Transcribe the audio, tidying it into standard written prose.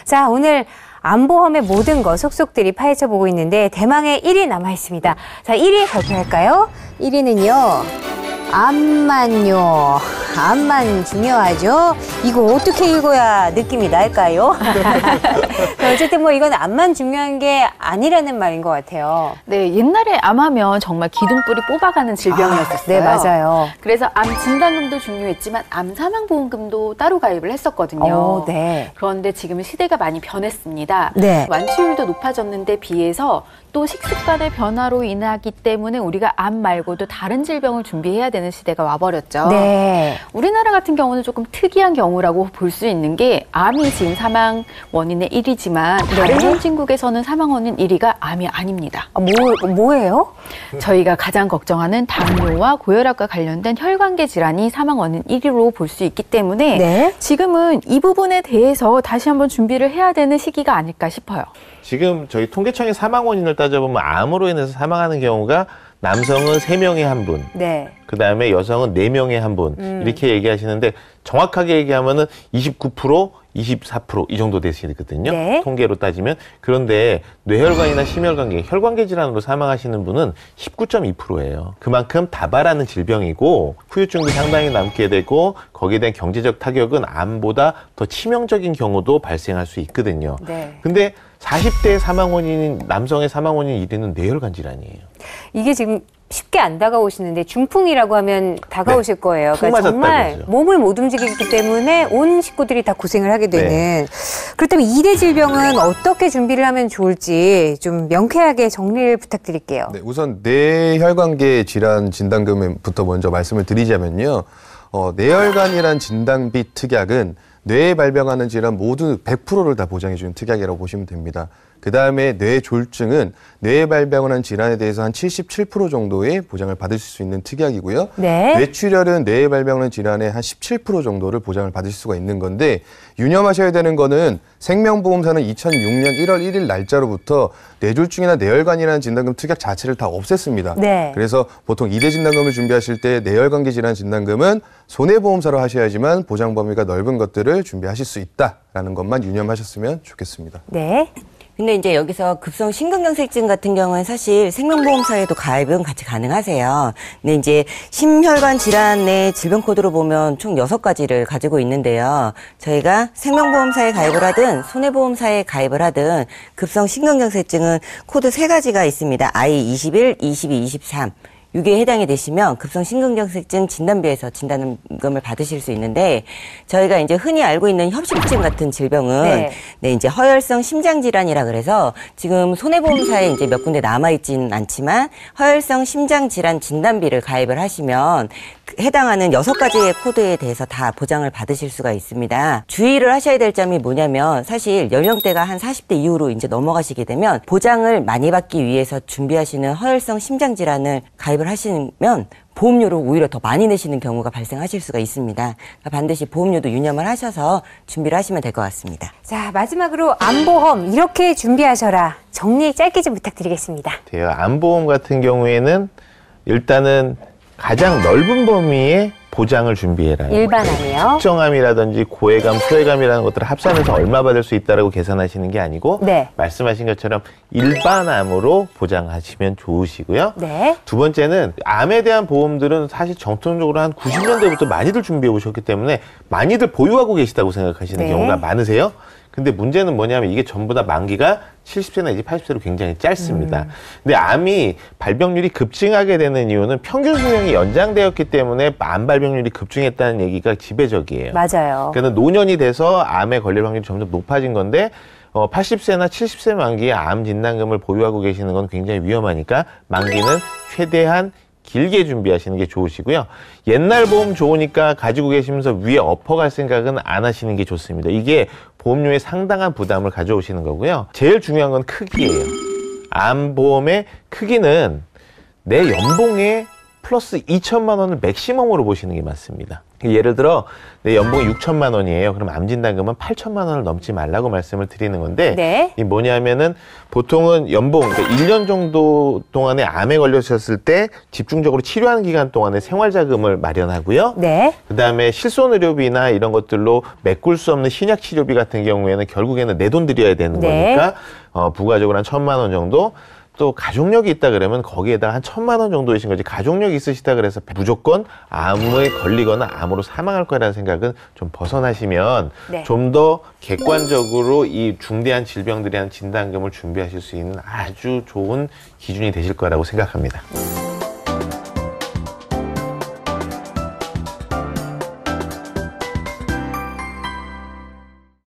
자, 오늘 암보험의 모든 거 속속들이 파헤쳐 보고 있는데 대망의 1위 남아 있습니다. 자, 1위 발표할까요? 1위는요. 암만요. 암만 중요하죠. 이거 어떻게 읽어야 느낌이 날까요? 어쨌든 뭐 이건 암만 중요한 게 아니라는 말인 것 같아요. 네, 옛날에 암하면 정말 기둥뿌리 뽑아가는 질병이었었어요. 네, 맞아요. 그래서 암 진단금도 중요했지만 암 사망보험금도 따로 가입을 했었거든요. 네. 그런데 지금은 시대가 많이 변했습니다. 네. 완치율도 높아졌는데 비해서 또 식습관의 변화로 인하기 때문에 우리가 암 말고도 다른 질병을 준비해야 되는 시대가 와버렸죠. 네. 우리나라 같은 경우는 조금 특이한 경우라고 볼 수 있는 게 암이 지금 사망 원인의 1위지만 다른 선진국에서는 사망 원인 1위가 암이 아닙니다. 뭐예요? 저희가 가장 걱정하는 당뇨와 고혈압과 관련된 혈관계 질환이 사망 원인 1위로 볼 수 있기 때문에 네. 지금은 이 부분에 대해서 다시 한번 준비를 해야 되는 시기가 아닐까 싶어요. 지금 저희 통계청의 사망 원인을 따져보면 암으로 인해서 사망하는 경우가 남성은 3명에 1분, 네. 그 다음에 여성은 4명에 1분 이렇게 얘기하시는데 정확하게 얘기하면은 29%, 24% 이 정도 되시거든요. 네. 통계로 따지면. 그런데 뇌혈관이나 심혈관계, 혈관계 질환으로 사망하시는 분은 19.2%예요. 그만큼 다발하는 질병이고 후유증도 상당히 남게 되고 거기에 대한 경제적 타격은 암보다 더 치명적인 경우도 발생할 수 있거든요. 네. 근데 40대 사망 원인인 남성의 사망 원인 1위는 뇌혈관 질환이에요. 이게 지금 쉽게 안 다가오시는데 중풍이라고 하면 다가오실 거예요. 그러니까 정말 거죠. 몸을 못 움직이기 때문에 온 식구들이 다 고생을 하게 되는. 그렇다면 2대 질병은 어떻게 준비를 하면 좋을지 좀 명쾌하게 정리를 부탁드릴게요. 네, 우선 뇌혈관계 질환 진단금부터 먼저 말씀을 드리자면요. 뇌혈관이란 진단비 특약은 뇌에 발병하는 질환 모두 100%를 다 보장해주는 특약이라고 보시면 됩니다. 그 다음에 뇌졸중은 뇌에 발병하는 질환에 대해서 한 77% 정도의 보장을 받으실 수 있는 특약이고요. 네. 뇌출혈은 뇌에 발병하는 질환의 한 17% 정도를 보장을 받으실 수가 있는 건데 유념하셔야 되는 거는 생명보험사는 2006년 1월 1일 날짜로부터 뇌졸중이나 뇌혈관이라는 진단금 특약 자체를 다 없앴습니다. 네. 그래서 보통 2대 진단금을 준비하실 때 뇌혈관계 질환 진단금은 손해보험사로 하셔야지만 보장 범위가 넓은 것들을 준비하실 수 있다라는 것만 유념하셨으면 좋겠습니다. 네. 근데 이제 여기서 급성 심근경색증 같은 경우는 사실 생명보험사에도 가입은 같이 가능하세요. 근데 이제 심혈관 질환의 질병 코드로 보면 총 6가지를 가지고 있는데요. 저희가 생명보험사에 가입을 하든 손해보험사에 가입을 하든 급성 심근경색증은 코드 3가지가 있습니다. I21, 22, 23. 6에 해당이 되시면 급성 심근경색증 진단비에서 진단금을 받으실 수 있는데 저희가 이제 흔히 알고 있는 협심증 같은 질병은 네, 이제 허혈성 심장질환이라 그래서 지금 손해보험사에 이제 몇 군데 남아있지는 않지만 허혈성 심장질환 진단비를 가입을 하시면 해당하는 6가지의 코드에 대해서 다 보장을 받으실 수가 있습니다. 주의를 하셔야 될 점이 뭐냐면 사실 연령대가 한 40대 이후로 이제 넘어가시게 되면 보장을 많이 받기 위해서 준비하시는 허혈성 심장질환을 가입을 하시면 보험료를 오히려 더 많이 내시는 경우가 발생하실 수가 있습니다. 그러니까 반드시 보험료도 유념을 하셔서 준비를 하시면 될 것 같습니다. 자, 마지막으로 암보험 이렇게 준비하셔라. 정리 짧게 좀 부탁드리겠습니다. 암보험 같은 경우에는 일단은 가장 넓은 범위의 보장을 준비해라. 일반암이요. 특정암이라든지 고해감, 소해감이라는 것들을 합산해서 얼마 받을 수 있다라고 계산하시는 게 아니고 네. 말씀하신 것처럼 일반암으로 보장하시면 좋으시고요. 네. 두 번째는 암에 대한 보험들은 사실 정통적으로 한 90년대부터 많이들 준비해 오셨기 때문에 많이들 보유하고 계시다고 생각하시는 네. 경우가 많으세요. 근데 문제는 뭐냐면 이게 전부 다 만기가 70세 내지 80세로 굉장히 짧습니다. 근데 암이 발병률이 급증하게 되는 이유는 평균 수명이 연장되었기 때문에 암 발병률이 급증했다는 얘기가 지배적이에요. 맞아요. 그러니까 노년이 돼서 암에 걸릴 확률이 점점 높아진 건데 80세나 70세 만기에 암 진단금을 보유하고 계시는 건 굉장히 위험하니까 만기는 최대한 길게 준비하시는 게 좋으시고요. 옛날 보험 좋으니까 가지고 계시면서 위에 엎어갈 생각은 안 하시는 게 좋습니다. 이게 보험료에 상당한 부담을 가져오시는 거고요. 제일 중요한 건 크기예요. 암보험의 크기는 내 연봉의 플러스 2천만 원을 맥시멈으로 보시는 게 맞습니다. 예를 들어 내 연봉이 6천만 원이에요. 그럼 암 진단금은 8천만 원을 넘지 말라고 말씀을 드리는 건데 네. 이 뭐냐면은 보통은 연봉 그러니까 1년 정도 동안에 암에 걸리셨을 때 집중적으로 치료하는 기간 동안에 생활자금을 마련하고요. 네. 그다음에 실손의료비나 이런 것들로 메꿀 수 없는 신약 치료비 같은 경우에는 결국에는 내 돈 들여야 되는 네. 거니까 부가적으로 한 1,000만 원 정도. 또 가족력이 있다 그러면 거기에다가 한 1,000만 원 정도이신 거지 가족력이 있으시다 그래서 무조건 암에 걸리거나 암으로 사망할 거라는 생각은 좀 벗어나시면 네. 좀 더 객관적으로 이 중대한 질병들에 대한 진단금을 준비하실 수 있는 아주 좋은 기준이 되실 거라고 생각합니다.